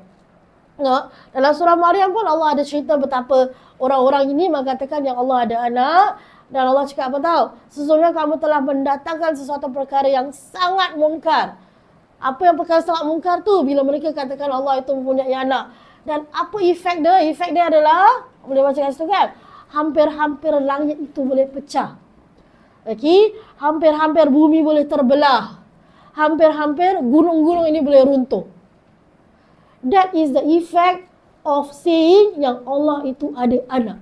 Dalam surah Maryam pun Allah ada cerita betapa orang-orang ini mengatakan yang Allah ada anak. Dan Allah cakap apa tahu? Sesungguhnya kamu telah mendatangkan sesuatu perkara yang sangat mungkar. Apa yang perkara sangat mungkar tu? Bila mereka katakan Allah itu mempunyai anak. Dan apa efek dia? Efek dia adalah, boleh baca kat situ kan? Hampir-hampir langit itu boleh pecah. Okay? Hampir-hampir bumi boleh terbelah. Hampir-hampir gunung-gunung ini boleh runtuh. That is the effect of saying yang Allah itu ada anak.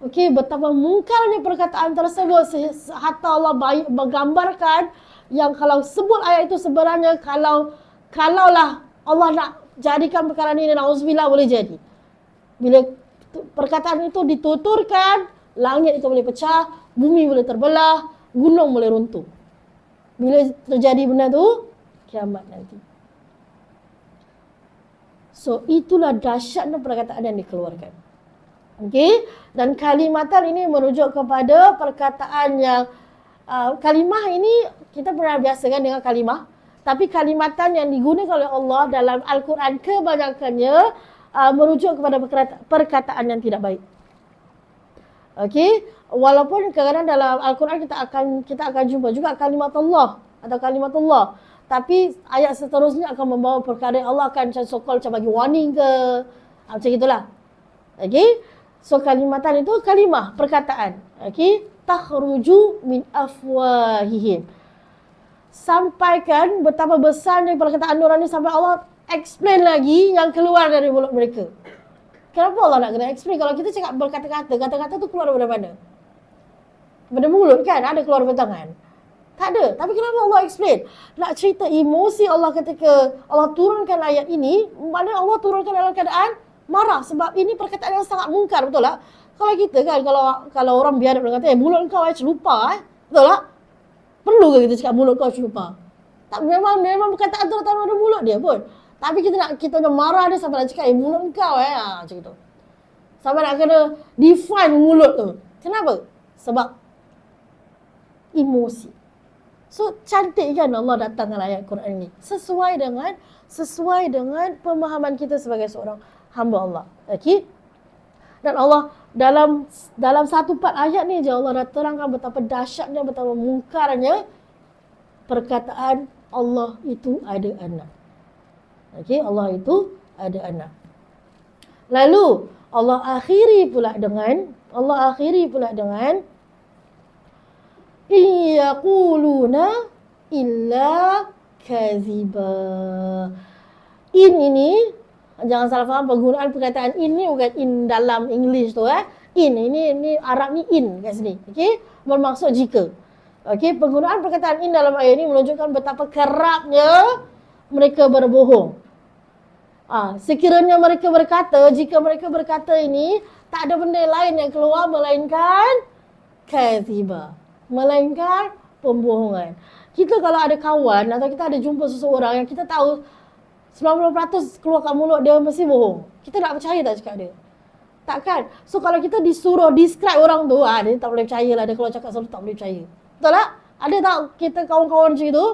Okey, betapa mungkarnya perkataan tersebut. Hatta Allah menggambarkan yang kalau sebut ayat itu sebenarnya kalaulah Allah nak jadikan perkara ini, na'udzubillah, boleh jadi. Bila perkataan itu dituturkan, langit itu boleh pecah, bumi boleh terbelah, gunung boleh runtuh. Bila terjadi benda tu, kiamat nanti. So itulah dahsyatnya perkataan yang dikeluarkan. Okey, dan kalimatan ini merujuk kepada perkataan yang kalimah ini kita pernah biasa kan dengan kalimah, tapi kalimatan yang digunakan oleh Allah dalam Al-Quran kebanyakannya merujuk kepada perkataan yang tidak baik. Okey, walaupun kadang-kadang dalam Al-Quran kita akan jumpa juga kalimat Allah atau kalimatullah, tapi ayat seterusnya akan membawa perkara Allah akan macam bagi warning ke, macam itulah. Okey, so kalimatan itu kalimah, perkataan. Okey, takhruju min afwahihim. Sampaikan betapa besarnya perkataan nurani sampai Allah explain lagi yang keluar dari mulut mereka. Kenapa Allah nak kena explain? Kalau kita cakap berkata-kata, kata-kata tu keluar dari mana? Daripada mulut kan? Ada keluar dari tangan? Tak ada. Tapi kenapa Allah explain? Nak cerita emosi Allah ketika Allah turunkan ayat ini, mana Allah turunkan dalam keadaan marah sebab ini perkataan yang sangat mungkar, betul tak? Kalau kita kan, kalau orang biadab dia kata, mulut kau celupa, betul tak? Perlu ke kita cakap mulut kau celupa? Tak, memang perkataan tu datang dari mulut dia pun. Tapi kita nak marah dia sampai nak cakap, mulut kau macam tu. Sampai nak kena define mulut tu. Kenapa? Sebab emosi. So cantik kan Allah datangkan ayat Quran ni. Sesuai dengan pemahaman kita sebagai seorang hamba Allah. Okey? Dan Allah dalam satu part ayat ni je Allah dah terangkan betapa dahsyatnya, betapa mungkarnya perkataan Allah itu ada anak. Okey, Allah itu ada anak. Lalu Allah akhiri pula dengan yaquluna illa kaziba. Ini jangan salah faham penggunaan perkataan in ni bukan in dalam English tu ini Arab ni in kat sini. Okey, bermaksud jika. Okey, penggunaan perkataan in dalam ayat ini menunjukkan betapa kerapnya mereka berbohong. Sekiranya jika mereka berkata ini, tak ada benda lain yang keluar melainkan kaziba, melainkan pembohongan. Kita kalau ada kawan atau kita ada jumpa seseorang yang kita tahu 90% keluar kat mulut dia mesti bohong, kita nak percaya tak cakap dia? Takkan. So kalau kita disuruh describe orang tu, dia tak boleh percaya lah, dia kalau cakap selalu tak boleh percaya. Betul tak? Ada tak kita kawan-kawan macam itu?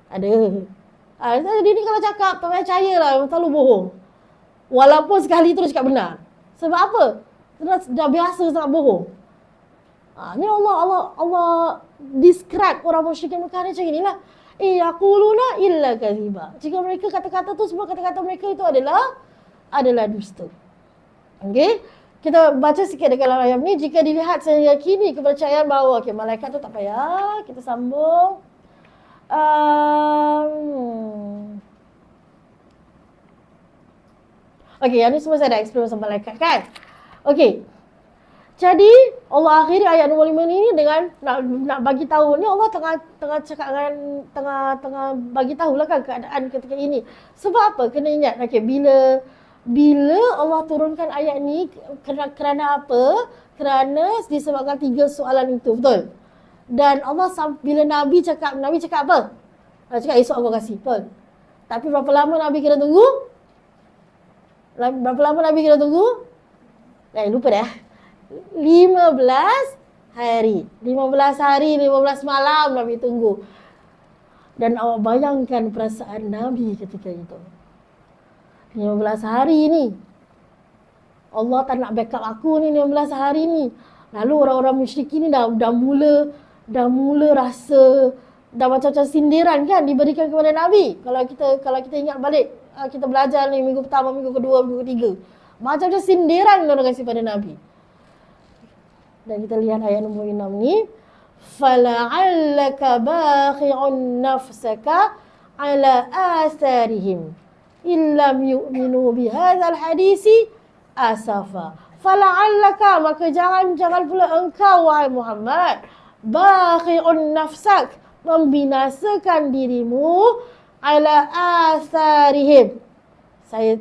Ada. Dia ni kalau cakap tak percaya lah, selalu bohong. Walaupun sekali terus cakap benar. Sebab apa? Dah biasa sangat bohong. Ni Allah describe orang musyrikin Mekah ni macam inilah. Yaquluna illa kaziba. Jika mereka kata-kata tu, semua kata-kata mereka itu adalah dusta. Okey? Kita baca sikit dalam ayat ni. Jika dilihat sehingga kini kepercayaan bahawa malaikat tu tak payah. Kita sambung. Okey, yang ni semua saya dah explain pasal malaikat kan? Okey. Jadi Allah akhiri ayat nombor 5 ni dengan nak bagi tahu ni, Allah tengah cakap dengan tengah bagi tahulah kan keadaan ketika ini. Sebab apa? Kena ingat. Okey, bila Allah turunkan ayat ni kerana apa? Kerana disebabkan 3 soalan itu, betul? Dan Allah bila Nabi cakap apa? Cakap esok aku kasih, betul? Tapi berapa lama Nabi kena tunggu? Lupa dah. 15 hari. 15 hari, 15 malam Nabi tunggu. Dan awak bayangkan perasaan Nabi ketika itu. 15 hari ni. Allah tak nak backup aku ni 15 hari ni. Lalu orang-orang musyrikin ni dah mula rasa dah macam-macam sindiran kan diberikan kepada Nabi. Kalau kita ingat balik, kita belajar ni minggu pertama, minggu kedua, minggu ketiga. Macam-macam sindiran orang kasih pada Nabi. Dan kita lihat ayat nombor 6 ni. فَلَعَلَّكَ بَاخِعٌ نَفْسَكَ عَلَى آثَارِهِمْ إِنْ لَمْ يُؤْمِنُوا بِهَذَا الْحَدِيثِ أَسَفًا. فَلَعَلَّكَ, maka jangan pula engkau wahai Muhammad, bākhi'un nafsak, membinasakan dirimu, ala atharihim. Saya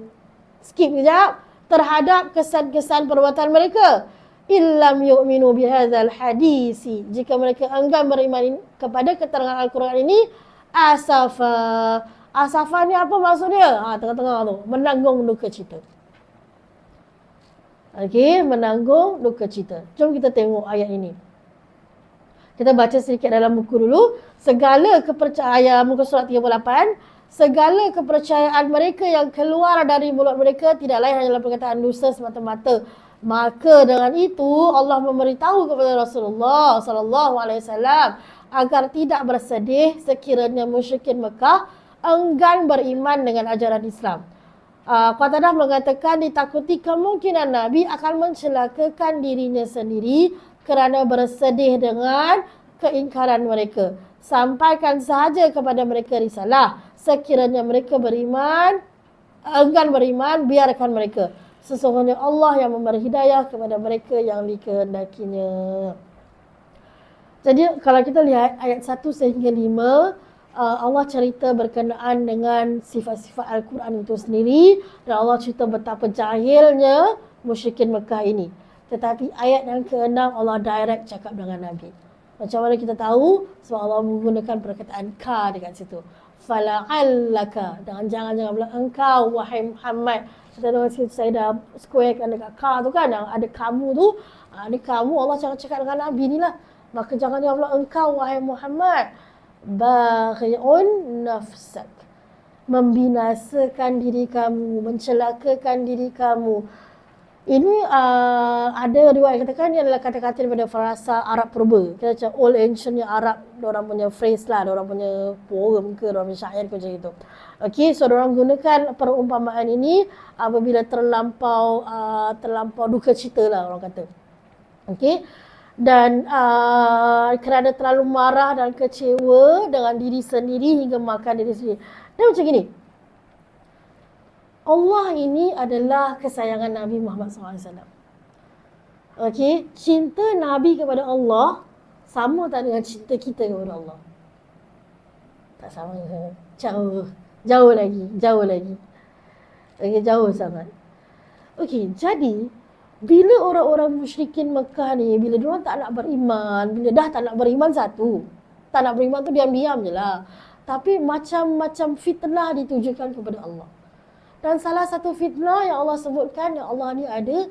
skip kejap. Terhadap kesan-kesan perbuatan mereka. illam yu'minu bihadzal hadisi, jika mereka enggan beriman kepada keterangan Al-Quran ini, asafa. Asafa ni apa maksudnya? Tengah-tengah tu, menanggung duka cita. Okey, menanggung duka cita. Jom kita tengok ayat ini. Kita baca sedikit dalam buku dulu. Segala kepercayaan, muka surat 38, segala kepercayaan mereka yang keluar dari mulut mereka tidak lain hanyalah perkataan dusta semata-mata. Maka dengan itu Allah memberitahu kepada Rasulullah sallallahu alaihi wasallam agar tidak bersedih sekiranya musyrikin Mekah enggan beriman dengan ajaran Islam. Qatadah mengatakan ditakuti kemungkinan Nabi akan mencelakakan dirinya sendiri kerana bersedih dengan keingkaran mereka. Sampaikan sahaja kepada mereka risalah. Sekiranya mereka beriman, enggan beriman, biarkan mereka. Sesungguhnya Allah yang memberi hidayah kepada mereka yang dikehendakinya. Jadi kalau kita lihat ayat 1 sehingga 5, Allah cerita berkenaan dengan sifat-sifat Al-Quran itu sendiri, dan Allah cerita betapa jahilnya musyrikin Mekah ini. Tetapi ayat yang ke-6 Allah direct cakap dengan Nabi. Macam mana kita tahu? Sebab Allah menggunakan perkataan ka dekat situ. Fala'allaka, jangan-jangan bilang engkau wahai Muhammad. Kita dengar saya dah squarekan dekat ka tu kan, yang ada kamu tu. Ni kamu, Allah cakap dengan Nabi ni lah. Maka jangan dia bilang engkau wahai Muhammad baghi'un nafsak, membinasakan diri kamu, mencelakakan diri kamu. Ini ada riwayat katakan ini adalah kata-kata daripada frasa Arab purba. Kita macam old ancientnya Arab, diorang punya phrase lah, diorang punya poem ke, diorang punya syair ke macam itu. Okey, so diorang gunakan perumpamaan ini apabila terlampau duka cita lah orang kata. Okey. Dan kerana terlalu marah dan kecewa dengan diri sendiri hingga makan diri sendiri. Dan macam gini, Allah ini adalah kesayangan Nabi Muhammad SAW. Okey, cinta Nabi kepada Allah sama tak dengan cinta kita kepada Allah? Tak sama. Jauh lagi. Okey, jauh sangat. Okey, jadi bila orang-orang musyrikin Mekah ni, bila diorang tak nak beriman, bila dah tak nak beriman satu, tak nak beriman tu diam-diam je lah. Tapi macam-macam fitnah ditujukan kepada Allah. Dan salah satu fitnah yang Allah sebutkan, yang Allah ni ada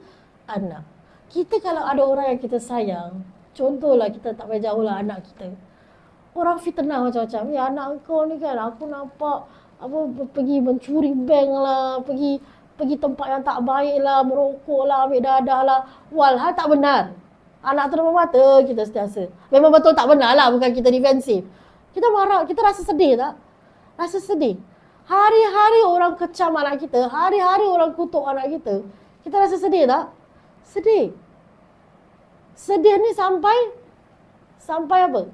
anak. Kita kalau ada orang yang kita sayang, contohlah kita tak payah jauh lah anak kita. Orang fitnah macam-macam. Ya anak kau ni kan, aku nampak pergi mencuri bank lah, pergi tempat yang tak baik lah, merokok lah, ambil dadah lah. Walhal tak benar. Anak tu depan mata kita sentiasa. Memang betul tak benar lah, bukan kita defensif. Kita marah, kita rasa sedih tak? Rasa sedih. Hari-hari orang kecam anak kita, hari-hari orang kutuk anak kita. Kita rasa sedih tak? Sedih. Sedih ni sampai apa?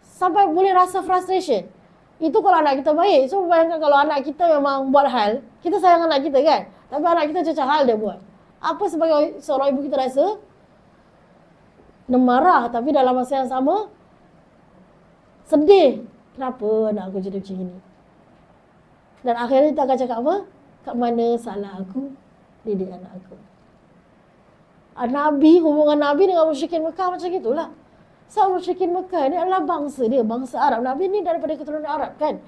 Sampai boleh rasa frustration. Itu kalau anak kita baik. So bayangkan kalau anak kita memang buat hal, kita sayang anak kita kan, tapi anak kita cacah hal dia buat. Apa sebagai seorang ibu kita rasa? Marah, tapi dalam masa yang sama sedih. Kenapa anak aku jadi macam ini? Dan akhirnya kita akan cakap apa? Kat mana salah aku didik anak aku? Nabi, hubungan Nabi dengan musyrikin Mekah macam itulah. Sebab musyrikin Mekah ni adalah bangsa dia, bangsa Arab. Nabi ni daripada keturunan Arab kan?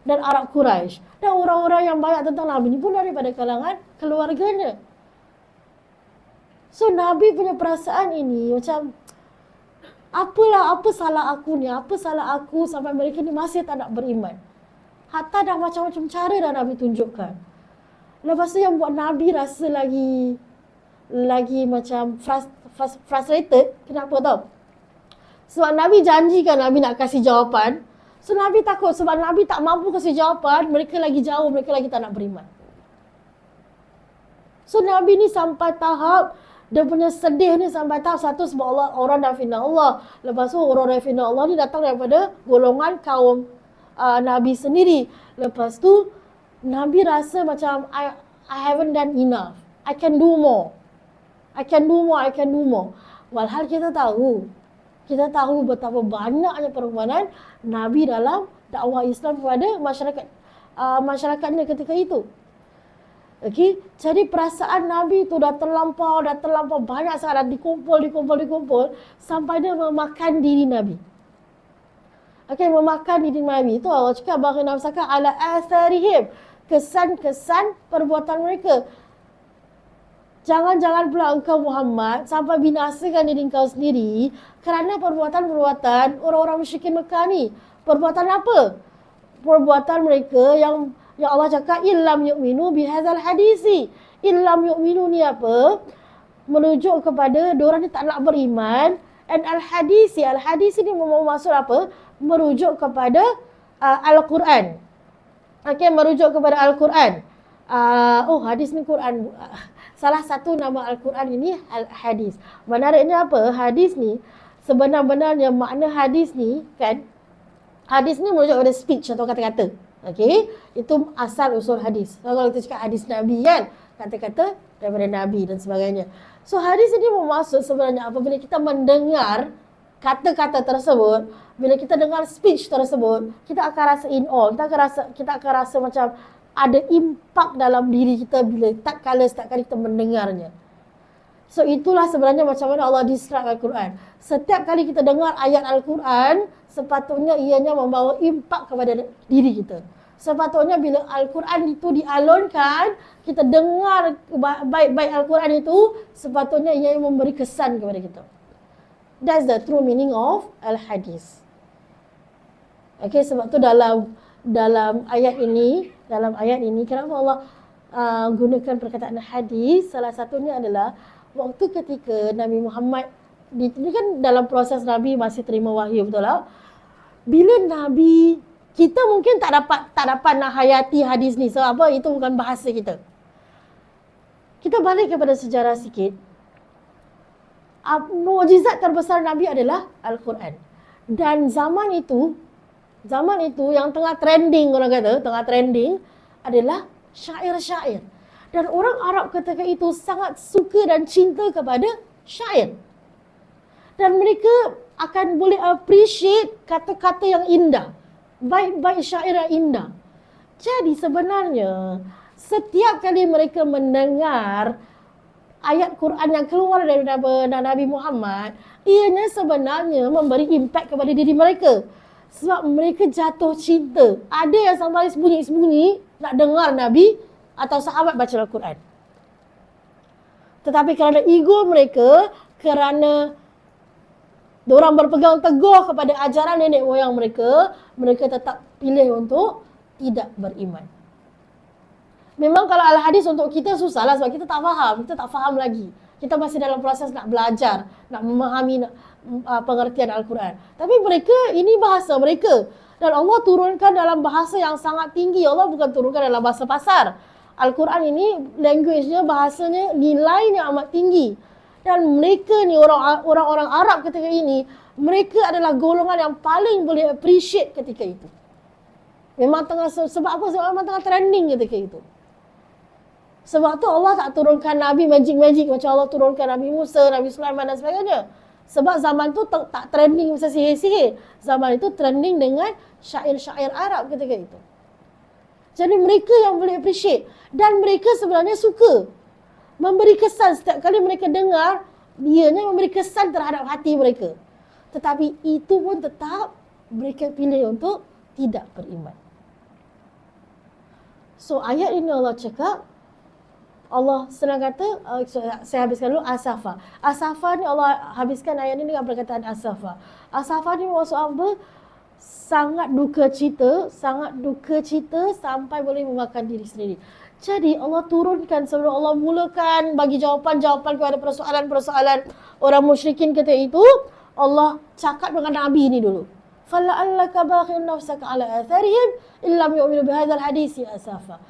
Dan Arab Quraisy. Dan orang-orang yang banyak tentang Nabi ni pun daripada kalangan keluarganya. So Nabi punya perasaan ini macam, apa salah aku ni? Apa salah aku sampai mereka ni masih tak nak beriman? Hatta dah macam-macam cara dah Nabi tunjukkan. Lepas tu yang buat Nabi rasa lagi macam frustrated. Kenapa tau? Sebab Nabi janjikan Nabi nak kasih jawapan. So Nabi takut sebab Nabi tak mampu kasih jawapan, mereka lagi jauh, mereka lagi tak nak beriman. So Nabi ni sampai tahap, dia punya sedih ni sampai tahap satu sebab Allah, orang dah fitnah Allah. Lepas tu orang dah fitnah Allah ni datang daripada golongan kaum Nabi sendiri. Lepas tu Nabi rasa macam I haven't done enough. I can do more. Walhal kita tahu betapa banyaknya permohonan Nabi dalam dakwah Islam kepada masyarakatnya ketika itu. Okey, jadi perasaan Nabi tu dah terlampau banyak sangat, dah dikumpul sampai dia memakan diri Nabi. Okey, memakan diri Nabi. Tu Allah cakap bahawa nafsaka ala atharihim, kesan-kesan perbuatan mereka. Jangan pula engkau Muhammad sampai binasakan diri engkau sendiri kerana perbuatan-perbuatan orang-orang musyrikin Mekah ni. Perbuatan apa? Perbuatan mereka yang Allah cakap illam yu'minu bihadzal hadisi. Illam yu'minu ni apa? Merujuk kepada diorang ni tak nak beriman. And al-hadisi ni maksud apa? Merujuk kepada Al-Quran. Okey, merujuk kepada Al-Quran. Hadis ni Quran. Salah satu nama Al-Quran ini Al-Hadis. Menariknya apa? Hadis ni sebenar-benarnya makna hadis ni kan, hadis ni merujuk kepada speech atau kata-kata. Okey, itu asal usul hadis. Kalau kita cakap hadis Nabi kan, kata-kata daripada Nabi dan sebagainya. So hadis ini bermaksud sebenarnya apabila kita mendengar kata-kata tersebut, bila kita dengar speech tersebut, kita akan rasa in awe, kita akan rasa macam ada impak dalam diri kita bila setiap kali kita mendengarnya. So itulah sebenarnya macam mana Allah describe Al-Quran. Setiap kali kita dengar ayat Al-Quran, sepatutnya ianya membawa impak kepada diri kita. Sepatutnya bila Al-Quran itu dialunkan, kita dengar baik-baik Al-Quran itu, sepatutnya ia memberi kesan kepada kita. That's the true meaning of Al-Hadis. Okay, sebab tu dalam ayat ini, kenapa Allah gunakan perkataan hadis? Salah satunya adalah waktu ketika Nabi Muhammad, ini kan dalam proses Nabi masih terima wahyu, betul tak? Bila Nabi, kita mungkin tak dapat nak hayati hadis ni. Sebab apa? Itu bukan bahasa kita. Kita balik kepada sejarah sikit. Mukjizat terbesar Nabi adalah Al-Quran. Dan zaman itu yang tengah trending, orang kata, adalah syair-syair. Dan orang Arab ketika itu sangat suka dan cinta kepada syair. Dan mereka akan boleh appreciate kata-kata yang indah. Baik-baik syair yang indah. Jadi sebenarnya, setiap kali mereka mendengar ayat Quran yang keluar daripada Nabi Muhammad, ianya sebenarnya memberi impak kepada diri mereka. Sebab mereka jatuh cinta. Ada yang sampai sembunyi-sembunyi nak dengar Nabi atau sahabat baca Al-Quran. Tetapi kerana ego mereka, kerana diorang berpegang teguh kepada ajaran nenek moyang mereka, mereka tetap pilih untuk tidak beriman. Memang kalau Al-Hadis untuk kita susahlah sebab kita tak faham lagi. Kita masih dalam proses nak belajar, nak memahami pengertian Al-Quran. Tapi mereka, ini bahasa mereka. Dan Allah turunkan dalam bahasa yang sangat tinggi. Allah bukan turunkan dalam bahasa pasar. Al-Quran ini, language-nya, bahasanya, nilainya amat tinggi. Dan mereka ni, orang-orang Arab ketika ini, mereka adalah golongan yang paling boleh appreciate ketika itu. Memang sebab apa? Sebab memang tengah trending ketika itu. Sebab tu Allah tak turunkan Nabi magic macam Allah turunkan Nabi Musa, Nabi Sulaiman dan sebagainya. Sebab zaman tu tak trending macam sihir-sihir. Zaman itu trending dengan syair-syair Arab ketika itu. Jadi mereka yang boleh appreciate. Dan mereka sebenarnya suka memberi kesan setiap kali mereka dengar, dianya memberi kesan terhadap hati mereka. Tetapi itu pun tetap mereka pilih untuk tidak beriman. So ayat ini Allah cakap, Allah senang kata, saya habiskan dulu Asafa. Asafa ni Allah habiskan ayat ni dengan perkataan Asafa. Asafa ni maksud apa? Sangat duka cita sampai boleh memakan diri sendiri. Jadi Allah turunkan sebelum Allah mulakan bagi jawapan-jawapan kepada persoalan-persoalan orang musyrikin ketika itu, Allah cakap dengan Nabi ni dulu. Fala'allaka bakhun nafsaka ala atharihim illam yu'minu bihadzal hadisi asafa.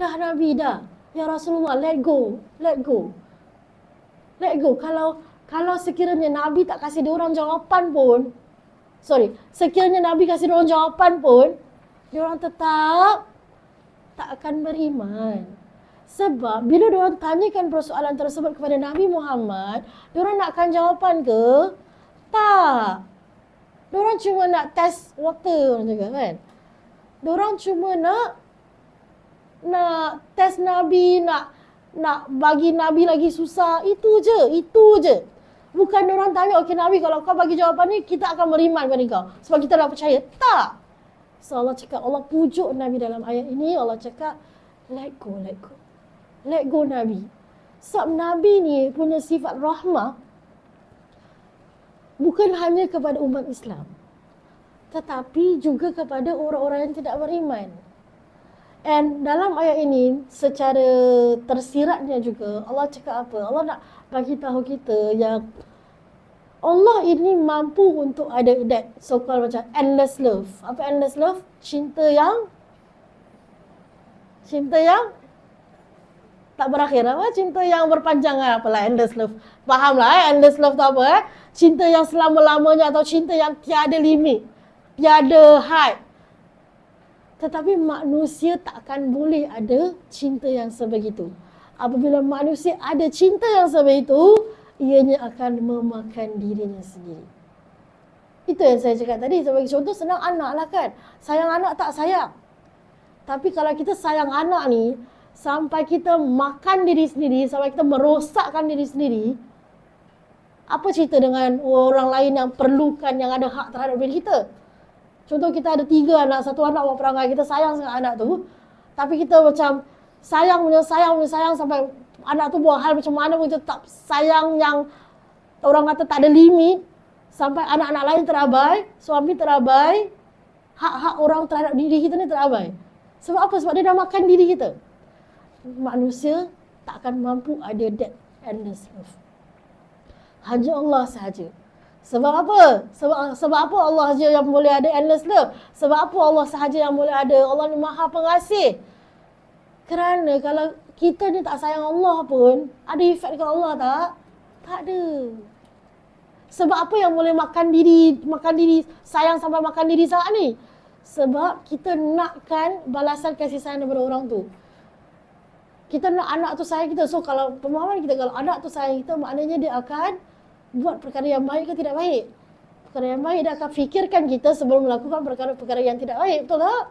Dah Nabi dah. Ya Rasulullah, let go. Kalau sekiranya Nabi tak kasih diorang jawapan pun, sekiranya Nabi kasih diorang jawapan pun, diorang tetap tak akan beriman. Sebab bila diorang tanyakan persoalan tersebut kepada Nabi Muhammad, diorang nakkan jawapan ke? Tak. Diorang cuma nak test water, orang cakap kan. Diorang cuma nak nak test Nabi, nak bagi Nabi lagi susah. Itu je. Bukan orang tanya, okey Nabi kalau kau bagi jawapan ni, kita akan beriman pada kau. Sebab kita nak percaya. Tak. So Allah cakap, Allah pujuk Nabi dalam ayat ini. Allah cakap, let go. Let go Nabi. Sebab Nabi ni punya sifat rahmah bukan hanya kepada umat Islam, tetapi juga kepada orang-orang yang tidak beriman. And dalam ayat ini, secara tersiratnya juga, Allah cakap apa? Allah nak bagi tahu kita yang Allah ini mampu untuk ada that so-called macam endless love. Apa endless love? Cinta yang tak berakhir. Apa? Cinta yang berpanjang. Apalah endless love. Fahamlah endless love tu apa? Cinta yang selama-lamanya atau cinta yang tiada limit, tiada had. Tetapi manusia takkan boleh ada cinta yang sebegitu. Apabila manusia ada cinta yang sebegitu, ianya akan memakan dirinya sendiri. Itu yang saya cakap tadi. Sebagai contoh, senang anak lah kan. Sayang anak tak sayang. Tapi kalau kita sayang anak ni, sampai kita makan diri sendiri, sampai kita merosakkan diri sendiri, apa cerita dengan orang lain yang perlukan, yang ada hak terhadap diri kita? Contoh kita ada 3 anak, 1 anak buat perangai, kita sayang sangat anak tu. Tapi kita macam sayang sampai anak tu buat hal macam mana pun kita tak sayang yang orang kata tak ada limit. Sampai anak-anak lain terabai, suami terabai, hak-hak orang terhadap diri kita ni terabai. Sebab apa? Sebab dia dah makan diri kita. Manusia tak akan mampu ada that endless love. Hanya Allah sahaja. Sebab apa? Sebab apa Allah sahaja yang boleh ada endless love? Sebab apa Allah sahaja yang boleh ada? Allah ni Maha Pengasih. Kerana kalau kita ni tak sayang Allah pun, ada efek dekat Allah tak? Tak ada. Sebab apa yang boleh makan diri, sayang sampai makan diri sangat ni? Sebab kita nakkan balasan kasih sayang daripada orang tu. Kita nak anak tu sayang kita. So kalau pemahaman kita, kalau anak tu sayang kita, maknanya dia akan buat perkara yang baik ke tidak baik. Perkara yang baik, dia akan fikirkan kita sebelum melakukan perkara-perkara yang tidak baik. Betul tak?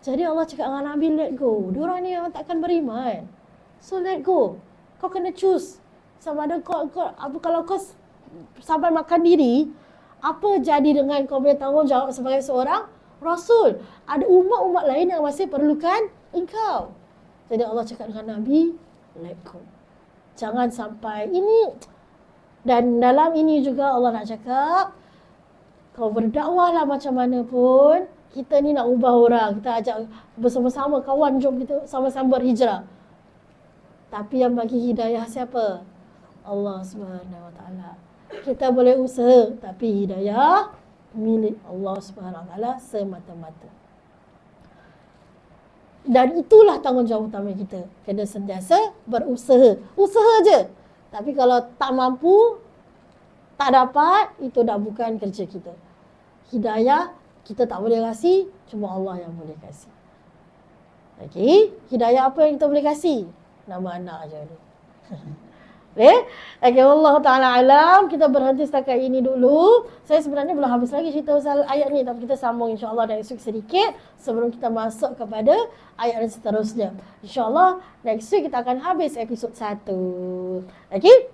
Jadi Allah cakap dengan Nabi, let go. Diorang ni yang takkan beriman. So let go. Kau kena choose. Sama ada kalau kau sampai makan diri, apa jadi dengan kau punya tanggungjawab sebagai seorang Rasul? Ada umat-umat lain yang masih perlukan engkau. Jadi Allah cakap dengan Nabi, let go. Jangan sampai ini. Dan dalam ini juga Allah nak cakap, kau berdakwahlah macam mana pun, kita ni nak ubah orang. Kita ajak bersama-sama kawan, jom kita sama-sama berhijrah. Tapi yang bagi hidayah siapa? Allah Subhanahu Wa Taala. Kita boleh usaha, tapi hidayah milik Allah Subhanahu Wa Taala semata-mata. Dan itulah tanggungjawab utama kita. Kena sentiasa berusaha. Usaha je. Tapi kalau tak mampu, tak dapat, itu dah bukan kerja kita. Hidayah kita tak boleh kasih, cuma Allah yang boleh kasih. Okey, hidayah apa yang kita boleh kasih? Nama anak aja ni. Okey, Allah Ta'ala alam. Kita berhenti setakat ini dulu. Saya sebenarnya belum habis lagi cerita pasal ayat ni, tapi kita sambung insya-Allah next week sedikit sebelum kita masuk kepada ayat yang seterusnya. Insya-Allah next week kita akan habis episod 1. Okey?